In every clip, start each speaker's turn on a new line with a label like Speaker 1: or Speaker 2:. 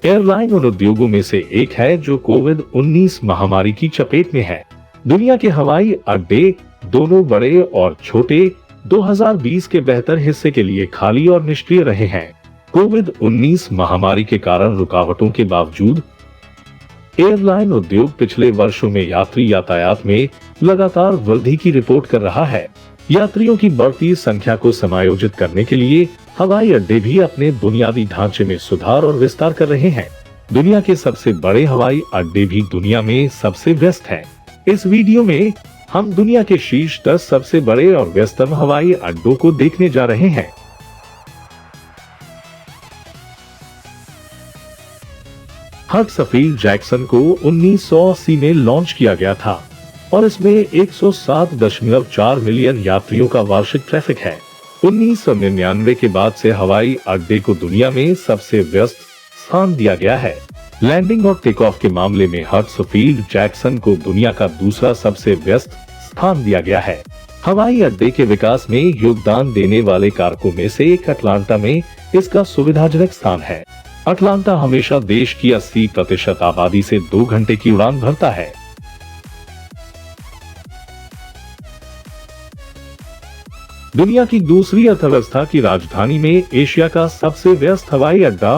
Speaker 1: Airline उन उद्योगों में से एक है जो कोविड-19 महामारी की चपेट में है। दुनिया के हवाई अड्डे, दोनों बड़े और छोटे, 2020 के बेहतर हिस्से के लिए खाली और निष्क्रिय रहे हैं। कोविड-19 महामारी के कारण रुकावटों के बावजूद एयरलाइन उद्योग पिछले वर्षों में यात्री यातायात में लगातार वृद्धि की रिपोर्ट कर रहा है। यात्रियों की बढ़ती संख्या को समायोजित करने के लिए हवाई अड्डे भी अपने बुनियादी ढांचे में सुधार और विस्तार कर रहे हैं। दुनिया के सबसे बड़े हवाई अड्डे भी दुनिया में सबसे व्यस्त हैं। इस वीडियो में हम दुनिया के शीर्ष 10 सबसे बड़े और व्यस्ततम हवाई अड्डों को देखने जा रहे हैं। हर्ट्सफील्ड जैक्सन को 1980 में लॉन्च किया गया था और इसमें 107.4 मिलियन यात्रियों का वार्षिक ट्रैफिक है। 1999 के बाद से हवाई अड्डे को दुनिया में सबसे व्यस्त स्थान दिया गया है। लैंडिंग और टेक ऑफ के मामले में हर्ट्सफील्ड जैक्सन को दुनिया का दूसरा सबसे व्यस्त स्थान दिया गया है। हवाई अड्डे के विकास में योगदान देने वाले कारकों में से एक अटलांटा में इसका सुविधाजनक स्थान है। अटलांटा हमेशा देश की 80% आबादी से 2 घंटे की उड़ान भरता है। दुनिया की दूसरी अर्थव्यवस्था की राजधानी में एशिया का सबसे व्यस्त हवाई अड्डा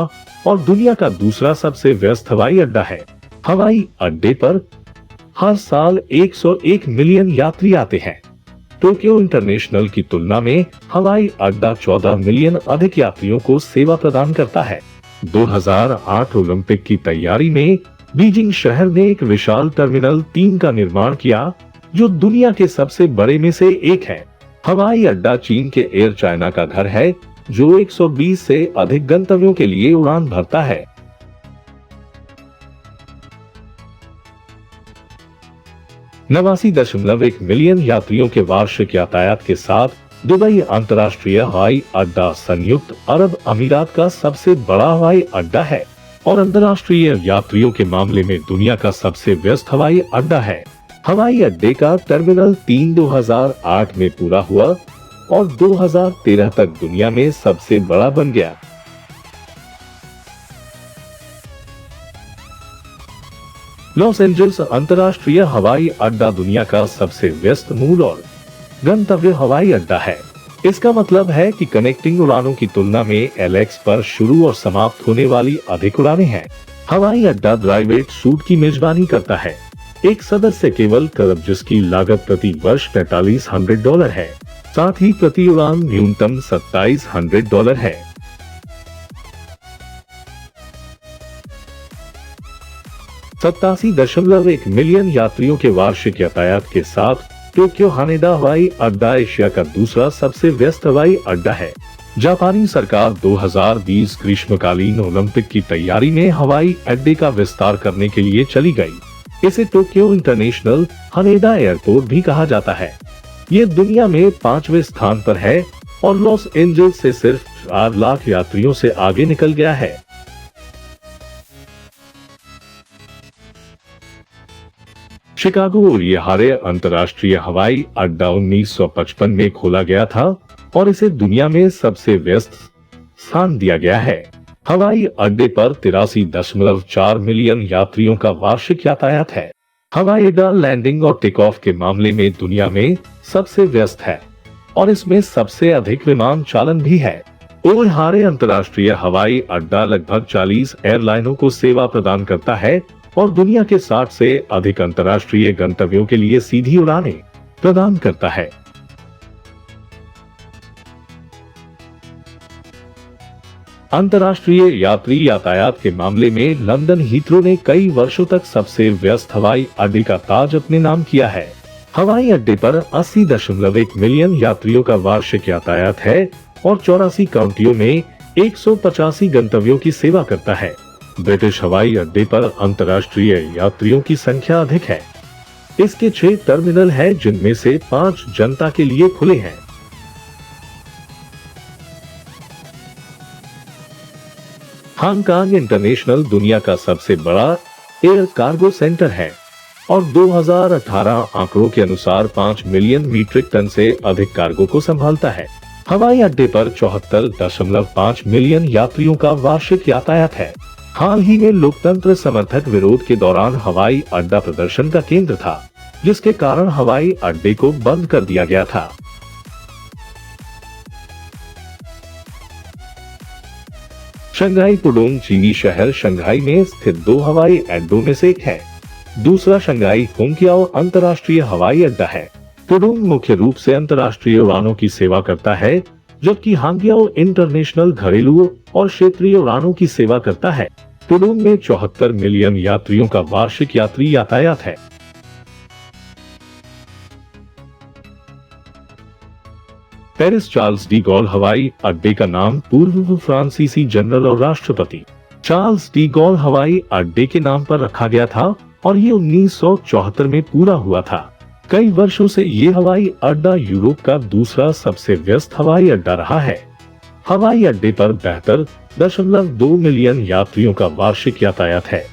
Speaker 1: और दुनिया का दूसरा सबसे व्यस्त हवाई अड्डा है। हवाई अड्डे पर हर साल 101 मिलियन यात्री आते हैं। टोक्यो इंटरनेशनल की तुलना में हवाई अड्डा 14 मिलियन अधिक यात्रियों को सेवा प्रदान करता है। 2008 ओलंपिक की तैयारी में बीजिंग शहर ने एक विशाल टर्मिनल 3 का निर्माण किया, जो दुनिया के सबसे बड़े में से एक है। हवाई अड्डा चीन के एयर चाइना का घर है, जो 120 से अधिक गंतव्यों के लिए उड़ान भरता है। नवासी 1 मिलियन यात्रियों के वार्षिक यातायात के साथ दुबई अंतर्राष्ट्रीय हवाई अड्डा संयुक्त अरब अमीरात का सबसे बड़ा हवाई अड्डा है और अंतर्राष्ट्रीय यात्रियों के मामले में दुनिया का सबसे व्यस्त हवाई अड्डा है। हवाई अड्डे का टर्मिनल 3 2008 में पूरा हुआ और 2013 तक दुनिया में सबसे बड़ा बन गया। लॉस एंजल्स अंतर्राष्ट्रीय हवाई अड्डा दुनिया का सबसे व्यस्त मूल और गंतव्य हवाई अड्डा है। इसका मतलब है कि कनेक्टिंग उड़ानों की तुलना में LAX पर शुरू और समाप्त होने वाली अधिक उड़ानें हैं। हवाई अड्डा प्राइवेट सूट की मेजबानी करता है। एक सदस्य केवल तब जिसकी लागत प्रति वर्ष $4500 है। साथ ही प्रति उड़ान न्यूनतम $2700 है। $87.1 मिलियन यात्रियों के वार्षिक यातायात के साथ टोक्यो हानेडा हवाई अड्डा एशिया का दूसरा सबसे व्यस्त हवाई अड्डा है। जापानी सरकार 2020 ग्रीष्मकालीन ओलंपिक की तैयारी में हवाई अड्डे का विस्तार करने के लिए चली गई। इसे टोक्यो इंटरनेशनल हानेडा एयरपोर्ट भी कहा जाता है। ये दुनिया में 5वें स्थान पर है और लॉस एंजल्स से सिर्फ 4 लाख यात्रियों से आगे निकल गया है। शिकागो ओरिहारे अंतर्राष्ट्रीय हवाई अड्डा 1955 में खोला गया था और इसे दुनिया में सबसे व्यस्त स्थान दिया गया है। हवाई अड्डे पर 83.4 मिलियन यात्रियों का वार्षिक यातायात है। हवाई अड्डा लैंडिंग और टेक ऑफ के मामले में दुनिया में सबसे व्यस्त है और इसमें सबसे अधिक विमान चालन भी है। ओरिहारे अंतर्राष्ट्रीय हवाई अड्डा लगभग 40 एयरलाइनों को सेवा प्रदान करता है और दुनिया के 60 से अधिक अंतर्राष्ट्रीय गंतव्यों के लिए सीधी उड़ानें प्रदान करता है। अंतर्राष्ट्रीय यात्री यातायात के मामले में लंदन हीथ्रो ने कई वर्षों तक सबसे व्यस्त हवाई अड्डे का ताज अपने नाम किया है। हवाई अड्डे पर 80.1 मिलियन यात्रियों का वार्षिक यातायात है और 84 काउंटियों में 185 गंतव्यों की सेवा करता है। ब्रिटिश हवाई अड्डे पर अंतर्राष्ट्रीय यात्रियों की संख्या अधिक है। इसके 6 टर्मिनल हैं, जिनमें से 5 जनता के लिए खुले हैं। हांगकांग इंटरनेशनल दुनिया का सबसे बड़ा एयर कार्गो सेंटर है और 2018 आंकड़ों के अनुसार 5 मिलियन मीट्रिक टन से अधिक कार्गो को संभालता है। हवाई अड्डे पर 74.5 मिलियन यात्रियों का वार्षिक यातायात है। हाल ही में लोकतंत्र समर्थक विरोध के दौरान हवाई अड्डा प्रदर्शन का केंद्र था, जिसके कारण हवाई अड्डे को बंद कर दिया गया था। शंघाई पुडोंग चीनी शहर शंघाई में स्थित 2 हवाई अड्डों में से एक है। दूसरा शंघाई होंग्याओ अंतर्राष्ट्रीय हवाई अड्डा है। पुडोंग मुख्य रूप से अंतर्राष्ट्रीय उड़ानों की सेवा करता है, जबकि हांग्याओ इंटरनेशनल घरेलू और क्षेत्रीय उड़ानों की सेवा करता है। पुडोंग में 74 मिलियन यात्रियों का वार्षिक यात्री यातायात है। पेरिस चार्ल्स डी गॉल हवाई अड्डे का नाम पूर्व फ्रांसीसी जनरल और राष्ट्रपति चार्ल्स डी गॉल हवाई अड्डे के नाम पर रखा गया था और ये 1974 में पूरा हुआ था। कई वर्षों से ये हवाई अड्डा यूरोप का दूसरा सबसे व्यस्त हवाई अड्डा रहा है। हवाई अड्डे पर 72.2 मिलियन यात्रियों का वार्षिक यातायात है।